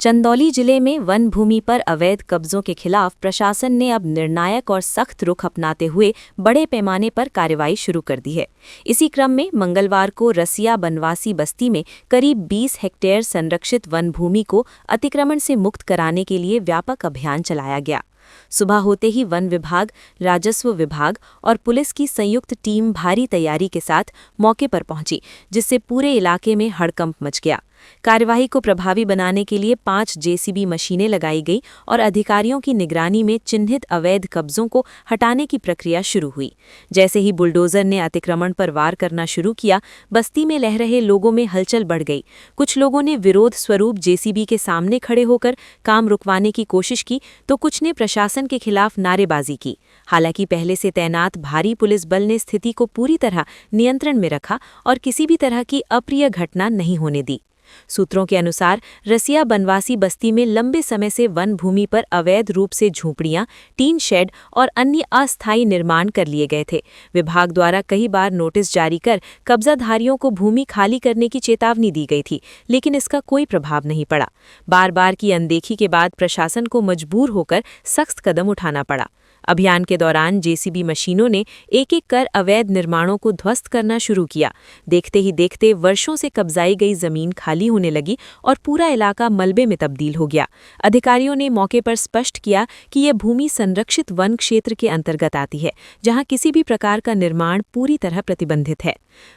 चंदौली जिले में वन भूमि पर अवैध कब्जों के खिलाफ प्रशासन ने अब निर्णायक और सख्त रुख अपनाते हुए बड़े पैमाने पर कार्रवाई शुरू कर दी है। इसी क्रम में मंगलवार को रसिया बनवासी बस्ती में करीब 20 हेक्टेयर संरक्षित वन भूमि को अतिक्रमण से मुक्त कराने के लिए व्यापक अभियान चलाया गया। सुबह होते ही वन विभाग, राजस्व विभाग और पुलिस की संयुक्त टीम भारी तैयारी के साथ मौके पर पहुंची, जिससे पूरे इलाके में हड़कंप मच गया। कार्यवाही को प्रभावी बनाने के लिए 5 जेसीबी मशीनें लगाई गई और अधिकारियों की निगरानी में चिन्हित अवैध कब्जों को हटाने की प्रक्रिया शुरू हुई। जैसे ही बुलडोजर ने अतिक्रमण पर वार करना शुरू किया, बस्ती में रह रहे लोगों में हलचल बढ़ गई। कुछ लोगों ने विरोध स्वरूप जेसीबी के सामने खड़े होकर काम रुकवाने की कोशिश की, तो कुछ ने प्रशासन के खिलाफ नारेबाजी की। हालांकि पहले से तैनात भारी पुलिस बल ने स्थिति को पूरी तरह नियंत्रण में रखा और किसी भी तरह की अप्रिय घटना नहीं होने दी। सूत्रों के अनुसार रसिया बनवासी बस्ती में लंबे समय से वन भूमि पर अवैध रूप से झोपड़ियां, टीन शेड और अन्य अस्थायी निर्माण कर लिए गए थे। विभाग द्वारा कई बार नोटिस जारी कर कब्जाधारियों को भूमि खाली करने की चेतावनी दी गई थी, लेकिन इसका कोई प्रभाव नहीं पड़ा। बार बार की अनदेखी के बाद प्रशासन को मजबूर होकर सख्त कदम उठाना पड़ा। अभियान के दौरान जेसीबी मशीनों ने एक एक कर अवैध निर्माणों को ध्वस्त करना शुरू किया। देखते ही देखते वर्षों से कब्जाई गई जमीन खाली होने लगी और पूरा इलाका मलबे में तब्दील हो गया। अधिकारियों ने मौके पर स्पष्ट किया कि यह भूमि संरक्षित वन क्षेत्र के अंतर्गत आती है, जहां किसी भी प्रकार का निर्माण पूरी तरह प्रतिबंधित है।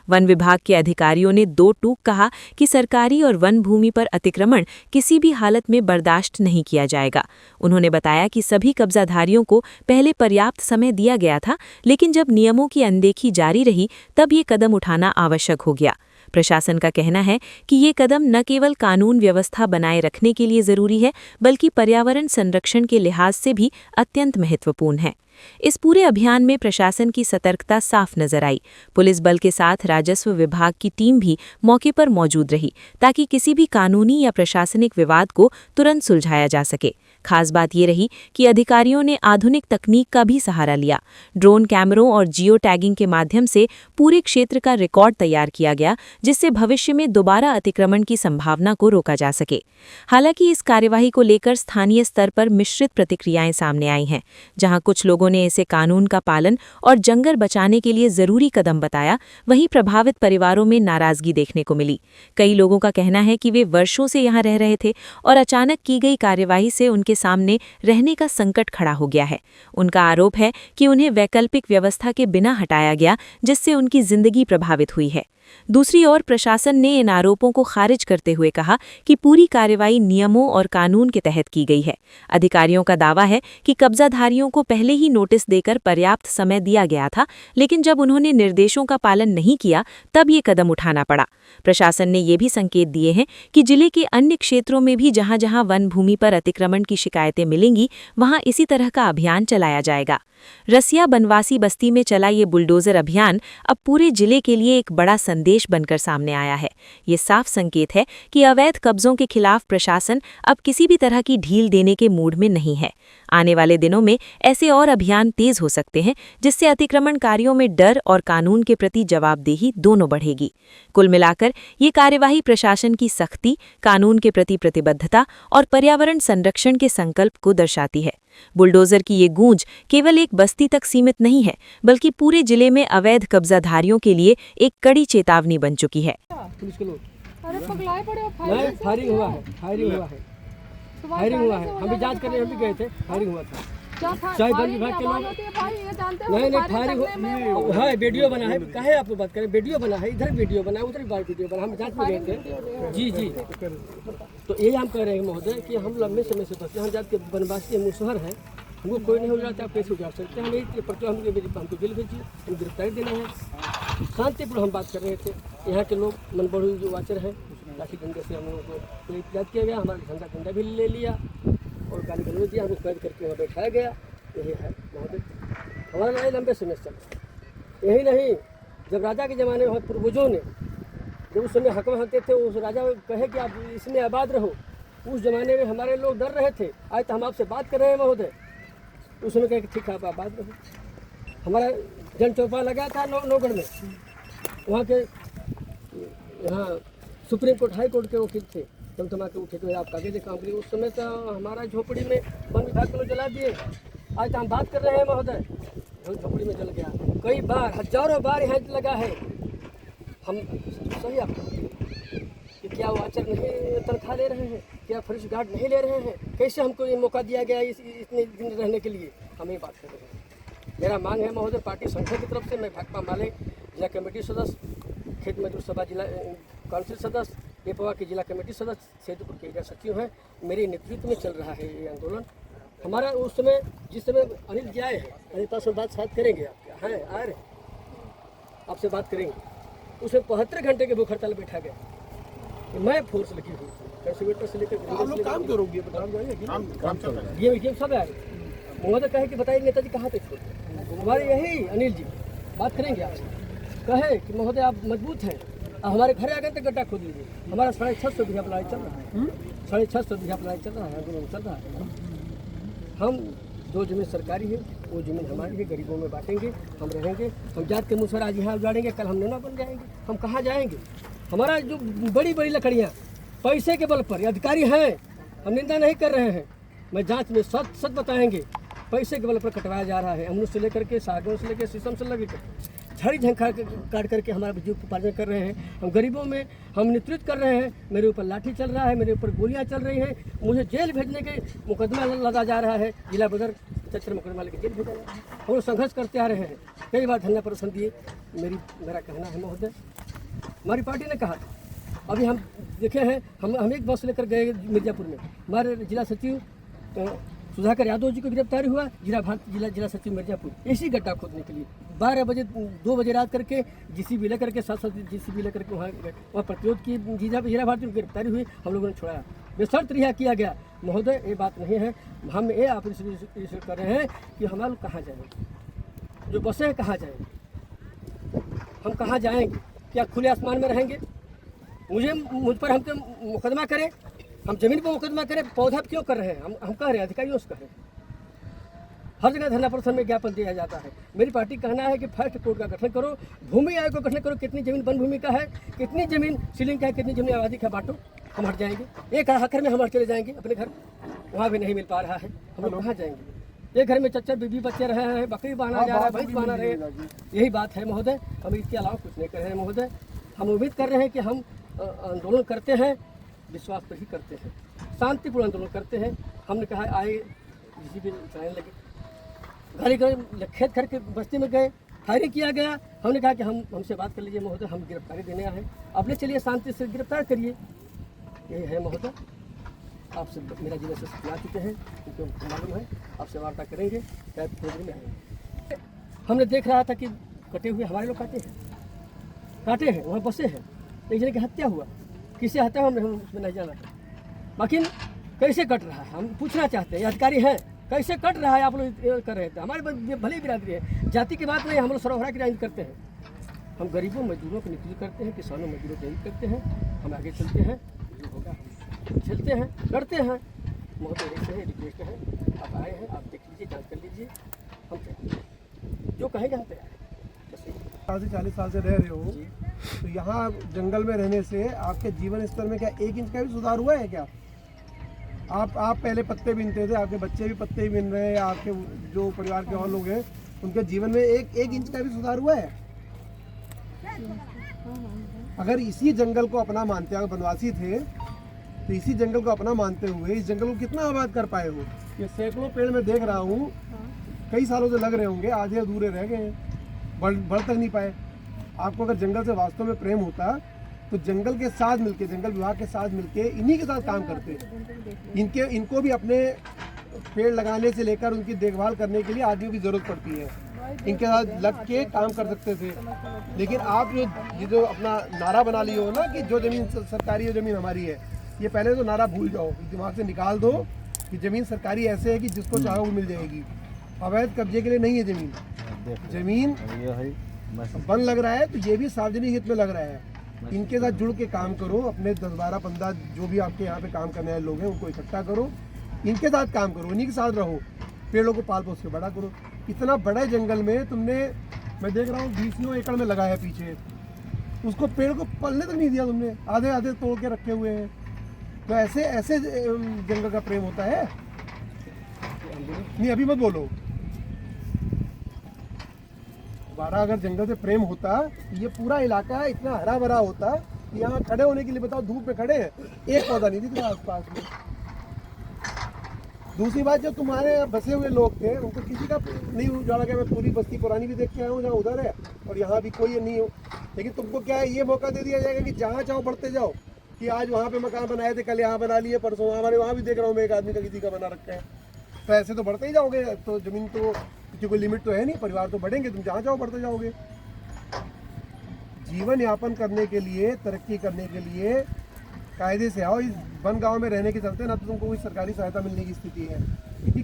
वन विभाग के अधिकारियों ने दो टूक कहा कि सरकारी और वन भूमि पर अतिक्रमण किसी भी हालत में बर्दाश्त नहीं किया जाएगा। उन्होंने बताया कि सभी कब्जाधारियों को पहले पर्याप्त समय दिया गया था, लेकिन जब नियमों की अनदेखी जारी रही तब ये कदम उठाना आवश्यक हो गया। प्रशासन का कहना है कि ये कदम न केवल कानून व्यवस्था बनाए रखने के लिए जरूरी है, बल्कि पर्यावरण संरक्षण के लिहाज से भी अत्यंत महत्वपूर्ण है। इस पूरे अभियान में प्रशासन की सतर्कता साफ नजर आई। पुलिस बल के साथ राजस्व विभाग की टीम भी मौके पर मौजूद रही, ताकि किसी भी कानूनी या प्रशासनिक विवाद को तुरंत सुलझाया जा सके। खास बात ये रही कि अधिकारियों ने आधुनिक तकनीक का भी सहारा लिया। ड्रोन कैमरों और जियो टैगिंग के माध्यम से पूरे क्षेत्र का रिकॉर्ड तैयार किया गया, जिससे भविष्य में दोबारा अतिक्रमण की संभावना को रोका जा सके। हालांकि इस कार्यवाही को लेकर स्थानीय स्तर पर मिश्रित प्रतिक्रियाएं सामने आई हैं। जहां कुछ लोगों ने इसे कानून का पालन और जंगल बचाने के लिए जरूरी कदम बताया, वहीं प्रभावित परिवारों में नाराजगी देखने को मिली। कई लोगों का कहना है कि वे वर्षों से यहां रह रहे थे और अचानक की गई कार्यवाही से उनके सामने रहने का संकट खड़ा हो गया है। उनका आरोप है कि उन्हें वैकल्पिक व्यवस्था के बिना हटाया गया, जिससे उनकी जिंदगी प्रभावित हुई है। दूसरी ओर प्रशासन ने इन आरोपों को खारिज करते हुए कहा कि पूरी कार्रवाई नियमों और कानून के तहत की गई है। अधिकारियों का दावा है कि कब्जाधारियों को पहले ही नोटिस देकर पर्याप्त समय दिया गया था, लेकिन जब उन्होंने निर्देशों का पालन नहीं किया तब ये कदम उठाना पड़ा। प्रशासन ने ये भी संकेत दिए हैं कि जिले के अन्य क्षेत्रों में भी जहां जहां वन भूमि पर अतिक्रमण की शिकायतें मिलेंगी, वहां इसी तरह का अभियान चलाया जाएगा। रसिया बनवासी बस्ती में चला ये बुलडोजर अभियान अब पूरे जिले के लिए एक बड़ा संदेश बनकर सामने आया है। ये साफ संकेत है कि अवैध कब्जों के खिलाफ प्रशासन अब किसी भी तरह की ढील देने के मूड में नहीं है। आने वाले दिनों में ऐसे और अभियान तेज हो सकते हैं, जिससे अतिक्रमणकारियों में डर और कानून के प्रति जवाबदेही दोनों बढ़ेगी। कुल मिलाकर ये कार्यवाही प्रशासन की सख्ती, कानून के प्रति प्रतिबद्धता और पर्यावरण संरक्षण के संकल्प को दर्शाती है। बुलडोजर की ये गूंज केवल एक बस्ती तक सीमित नहीं है, बल्कि पूरे जिले में अवैध कब्जाधारियों के लिए एक कड़ी चेतावनी बन चुकी है। अरे पगलाए पड़े हो, फायरिंग हुआ है, फायरिंग हुआ है। हम भी जांच करने हम भी गए थे, फायरिंग हुआ था। चाहे वन विभाग के लोग नहीं फायरिंग है, वीडियो बना है। काहे आप बात करें, वीडियो बना है, इधर वीडियो बना है, उधर वीडियो बना, हम जांच में गए थे। जी जी, तो यही हम कह रहे हैं महोदय कि हम लंबे समय से बस यहाँ जात के बनवासी मुसहर है, हमको कोई नहीं हो जाता, आप कैसे उजाड़ सकते हैं। हम यही पर हमको जेल भेजिए, हम गिरफ्तारी देना है। शांतिपूर्ण हम बात कर रहे थे। यहाँ के लोग मनबड़ू जो वाचर हैं, लाठी डंडे से हम लोगों को इत्याद किया गया, हमारा झंडा भी ले लिया और गाली गलौज दिया, हमको कैद करके वहाँ बैठाया गया। यही है महोदय, हमारा लड़ाई लंबे समय से चला। यही नहीं, जब राजा के ज़माने में पूर्वजों ने जब उस समय हक में हकते थे, उस राजा कहे कि आप इसमें आबाद रहो, उस ज़माने में हमारे लोग डर रहे थे। आज तो हम आपसे बात कर रहे हैं महोदय, उस समय कहे कि ठीक है आप आबाद रहो। हमारा जन चौपा लगा था नौगढ़ में, वहाँ के यहाँ सुप्रीम कोर्ट हाई कोर्ट के वकील थे, तमा के उठे तो आप कागज से काम करिए। उस समय तो हमारा झोपड़ी में वन विभाग को लोग जला दिए। आज तो हम बात कर रहे हैं महोदय, झोपड़ी में जल गया। कई बार, हजारों बार यहाँ लगा है। हम सही आपको कि क्या वो आचर नहीं तनख्वाह ले रहे हैं, क्या फॉरेस्ट गार्ड नहीं ले रहे हैं, कैसे हमको ये मौका दिया गया इतने दिन रहने के लिए, हम ये बात कर रहे हैं। मेरा मांग है महोदय, पार्टी संगठन की तरफ से मैं भाकपा माले जिला कमेटी सदस्य, खेत मजदूर सभा जिला काउंसिल सदस्य, पेपवा की जिला कमेटी सदस्य, सेतुपुर के एरिया सचिव हैं, मेरे नेतृत्व में चल रहा है ये आंदोलन। हमारा उस समय जिस समय अनिल जी आए हैं, अनिल पास बात करेंगे, आपके हैं आ रहे आपसे बात करेंगे। उसमें 72 घंटे के भूख हड़ताल बैठा गया कि मैं फोर्स लगी हुई कैसे से लेकर काम करोगे, ये सब है। महोदय कहे कि बताइए नेताजी कहाँ थे छोड़ते, हमारे यही अनिल जी बात करेंगे आपसे। कहे कि महोदय आप मजबूत हैं, हमारे घर आ गए तो गड्ढा खोद लीजिए। हमारा 650 बीघा लड़ाई चल रहा है, 650 बीघा लड़ाई चल रहा है, आंदोलन चल रहा है। हम जो जमीन सरकारी है वो जमीन हमारी है, गरीबों में बांटेंगे, हम रहेंगे। हम जात के मुसर आज यहाँ उजाड़ेंगे, कल हम नेना बन जाएंगे, हम कहाँ जाएंगे। हमारा जो बड़ी बड़ी लकड़ियाँ पैसे के बल पर अधिकारी हैं, हम निंदा नहीं कर रहे हैं, मैं जांच में सच बताएंगे, पैसे के बल पर कटवाया जा रहा है। अमरूद से लेकर के, सागौन से लेकर, शीशम से लेकर झड़ी झंखा काट करके हमारा जीविकोपार्जन कर रहे हैं। हम गरीबों में हम नेतृत्व कर रहे हैं, मेरे ऊपर लाठी चल रहा है, मेरे ऊपर गोलियां चल रही हैं, मुझे जेल भेजने के मुकदमा लगा जा रहा है, जिला बदर चच्चर मुकदमा लेकर जेल भेजा जा रहा है। हम लोग संघर्ष करते आ रहे हैं, कई बार धरना प्रदर्शन दिए। मेरा कहना है महोदय, हमारी पार्टी ने कहा था, अभी हम देखे हैं, हम एक बस लेकर गए मिर्जापुर में, हमारे जिला सचिव सुधाकर यादव जी को गिरफ्तारी हुआ, जिला सचिव मिर्जापुर, इसी गड्ढा खोदने के लिए 12 बजे 2 बजे रात करके जीसीबी लेकर के 7 जीसीबी लेकर के वहाँ प्रतिरोध की, जीरा भारती को गिरफ्तारी हुई, हम लोगों ने छोड़ा, बेशर्त रिहा किया गया। महोदय ये बात नहीं है, हम ये आप कर रहे हैं कि हमारे लोग कहाँ जाएंगे, जो बसें हैं कहाँ जाएंगे, हम कहाँ जाएंगे, क्या खुले आसमान में रहेंगे। मुझ पर हमको मुकदमा करें, हम जमीन पर मुकदमा करें, पौधा क्यों कर रहे हैं, हम कह रहे हैं अधिकारियों से कह रहे हैं। हर जगह धरना प्रदर्शन में ज्ञापन दिया जाता है। मेरी पार्टी कहना है कि फर्स्ट कोर्ट का गठन करो, भूमि आयोग का गठन करो, कितनी जमीन वन भूमि का है, कितनी जमीन सीलिंग का है, कितनी जमीन आबादी का बांटो, हम हट जाएंगे। एक हकर में हम चले जाएंगे अपने घर, वहाँ भी नहीं मिल पा रहा है, हम लोग कहाँ जाएंगे। एक घर में चच्चर बीबी बच्चे रहे हैं, बकरी बांधा जा रहा है, भैंस बांधा रहे हैं, यही बात है महोदय। हम इसके अलावा कुछ नहीं कर रहे हैं महोदय। हम उम्मीद कर रहे हैं कि हम आंदोलन करते हैं, विश्वास पर ही करते हैं, शांतिपूर्ण आंदोलन करते हैं। हमने कहा आए किसी भी चलाने लगे, गाड़ी कर खेत घर के बस्ती में गए, फायरिंग किया गया। हमने कहा कि हमसे बात कर लीजिए महोदय, हम गिरफ्तारी देने आए हैं, अब ले चलिए शांति से गिरफ्तार करिए। यही है महोदय, आपसे मेरा जिला से सुना चुके हैं, क्योंकि मालूम है आपसे वार्ता करेंगे, शायद थोड़ी में आएंगे। हमने देख रहा था कि कटे हुए हमारे लोग काटे हैं, वहाँ बसे हैं, एक जने की हत्या हुआ, किसे हत्या हमने उसमें नहीं जाना था। बाकी कैसे कट रहा है हम पूछना चाहते हैं, अधिकारी हैं कैसे कट रहा है, आप लोग कर रहे थे। हमारे भले बिरादरी है, जाति की बात नहीं, हम लोग सरोहरा की राजनीति करते हैं। हम गरीबों मजदूरों की नेतृत्व करते हैं, किसानों मजदूरों की नेतृत्व करते हैं, हम आगे चलते हैं, जो होगा हम चलते हैं, लड़ते हैं। महोदय ऐसे है, रिक्वेस्ट है, आप आए हैं, आप देख लीजिए, जाँच कर लीजिए, हम तैयार, जो कहेंगे हम तैयार हैं। 40 साल से रह रहे हो, तो यहाँ जंगल में रहने से आपके जीवन स्तर में क्या 1 इंच का भी सुधार हुआ है क्या? आप पहले पत्ते बीनते थे, आपके बच्चे भी पत्ते ही बीन रहे हैं, आपके जो परिवार के और लोग हैं उनके जीवन में एक इंच का भी सुधार हुआ है? अगर इसी जंगल को अपना मानते, अगर वनवासी थे तो इसी जंगल को अपना मानते हुए इस जंगल को कितना आबाद कर पाए हो? ये सैकड़ों पेड़ मैं देख रहा हूँ, कई सालों से लग रहे होंगे, आधे अधूरे रह गए हैं, बढ़ तक नहीं पाए। आपको अगर जंगल से वास्तव में प्रेम होता तो जंगल के साथ मिलके, जंगल विभाग के साथ मिलके इन्हीं के साथ काम करते। इनको भी अपने पेड़ लगाने से लेकर उनकी देखभाल करने के लिए आदमियों की ज़रूरत पड़ती है, इनके साथ लग के काम कर सकते थे। लेकिन आप जो अपना नारा बना लिए हो ना कि जो ज़मीन सरकारी है, ज़मीन हमारी है, ये पहले तो नारा भूल जाओ, दिमाग से निकाल दो कि ज़मीन सरकारी ऐसे है कि जिसको चाहो वो मिल जाएगी। अवैध कब्जे के लिए नहीं है ज़मीन, ज़मीन वन लग रहा है तो ये भी सार्वजनिक हित में लग रहा है। इनके साथ जुड़ के काम करो, अपने 10, 12, 15 जो भी आपके यहाँ पे काम करने वाले लोग हैं उनको इकट्ठा करो, इनके साथ काम करो, इन्हीं के साथ रहो, पेड़ों को पाल पोस के बड़ा करो। इतना बड़े जंगल में तुमने, मैं देख रहा हूँ 20 एकड़ में लगा है पीछे, उसको पेड़ को पलने तक नहीं दिया तुमने, आधे तोड़ के रखे हुए हैं। तो ऐसे ऐसे जंगल का प्रेम होता है? नहीं अभी मत बोलो। दोबारा अगर जंगल से प्रेम होता, ये पूरा इलाका इतना हरा भरा होता, यहाँ खड़े होने के लिए बताओ, धूप में खड़े हैं, एक पौधा नहीं दिख रहा आसपास में। दूसरी बात, जो तुम्हारे यहाँ बसे हुए लोग थे, उनको किसी का नहीं उजाला गया। मैं पूरी बस्ती पुरानी भी देख के आया हूँ, जहाँ उधर है, और यहाँ भी कोई नहीं हो। लेकिन तुमको क्या है, ये मौका दे दिया जाएगा कि जहाँ चाहो बढ़ते जाओ, कि आज वहाँ पे मकान बनाए थे, कल यहाँ बना लिए, परसों हमारे वहाँ भी देख रहा हूँ मैं एक आदमी का किसी का बना रखा है। तो ऐसे तो बढ़ते ही जाओगे। तो जमीन तो की कोई लिमिट तो है नहीं, परिवार तो बढ़ेंगे, तुम जहाँ चाहो बढ़ते जाओगे। जीवन यापन करने के लिए, तरक्की करने के लिए कायदे से आओ। इस वन गांव में रहने के चलते ना तो तुमको कोई सरकारी सहायता मिलने की स्थिति है, क्योंकि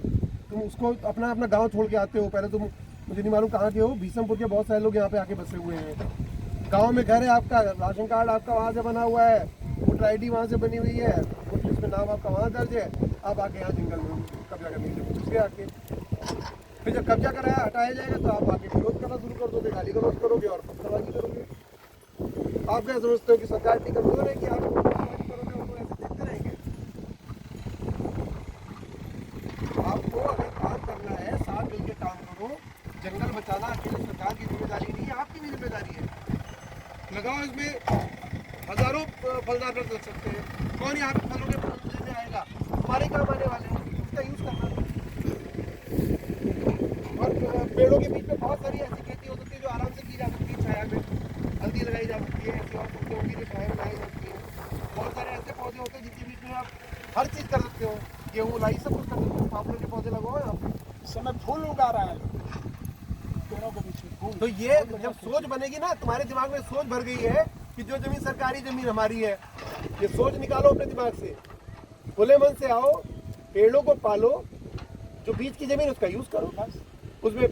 तुम उसको अपना गांव छोड़ के आते हो। पहले तुम, मुझे नहीं मालूम कहाँ के हो, भीषमपुर के बहुत सारे लोग यहाँ पे आके बसे हुए हैं। गांव में घर है आपका, राशन कार्ड आपका वहाँ से बना हुआ है, वोटर ID वहाँ से बनी हुई है, वोटर लिस्ट में नाम आपका वहाँ दर्ज है। आप आके यहाँ जंगल में कब्जा करने के लिए घुस आके, फिर जब कब्जा कराया हटाया जाएगा तो आप आके विरोध करना शुरू कर दोगे, गाली गलौज करोगे और पत्थरबाजी करोगे। आप क्या समझते हो कि सरकार टिकट करोगे कि आप पत्थरबाजी करोगे, वो ऐसे देखते रहेंगे? आपको अगर काम करना है, साथ मिलकर काम करो। जंगल बचाना अकेले सरकार की जिम्मेदारी नहीं है, आपकी भी जिम्मेदारी है। लगाओ इसमें हजारों फलदार लग सकते हैं। कौन यहाँ पे फलों के फल लेने आएगा? हमारे काम आने वाले हैं, उसका यूज करना। और पेड़ों के बीच में बहुत सारी ऐसी खेती हो सकती है जो आराम से की जा सकती है, छाया में हल्दी लगाई जा सकती है, ऐसी और सब्जियों की जो छाया में लगाई जा सकती है। बहुत सारे ऐसे पौधे होते हैं जिनके बीच में आप हर चीज़ कर सकते हो, गेहूँ लाई सब कुछ कर सकते हो। पापड़ के पौधे लगाओ यहाँ पे, इस समय फूल उगा रहा है पेड़ों के बीच में फूल। तो ये जब सोच बनेगी ना, तुम्हारे दिमाग में सोच भर गई है कि जो जमीन सरकारी जमीन हमारी है, ये सोच निकालो अपने दिमाग से, खुले मन से आओ, पेड़ों को पालो, जो बीच की जमीन उसका यूज करो, बस उसमें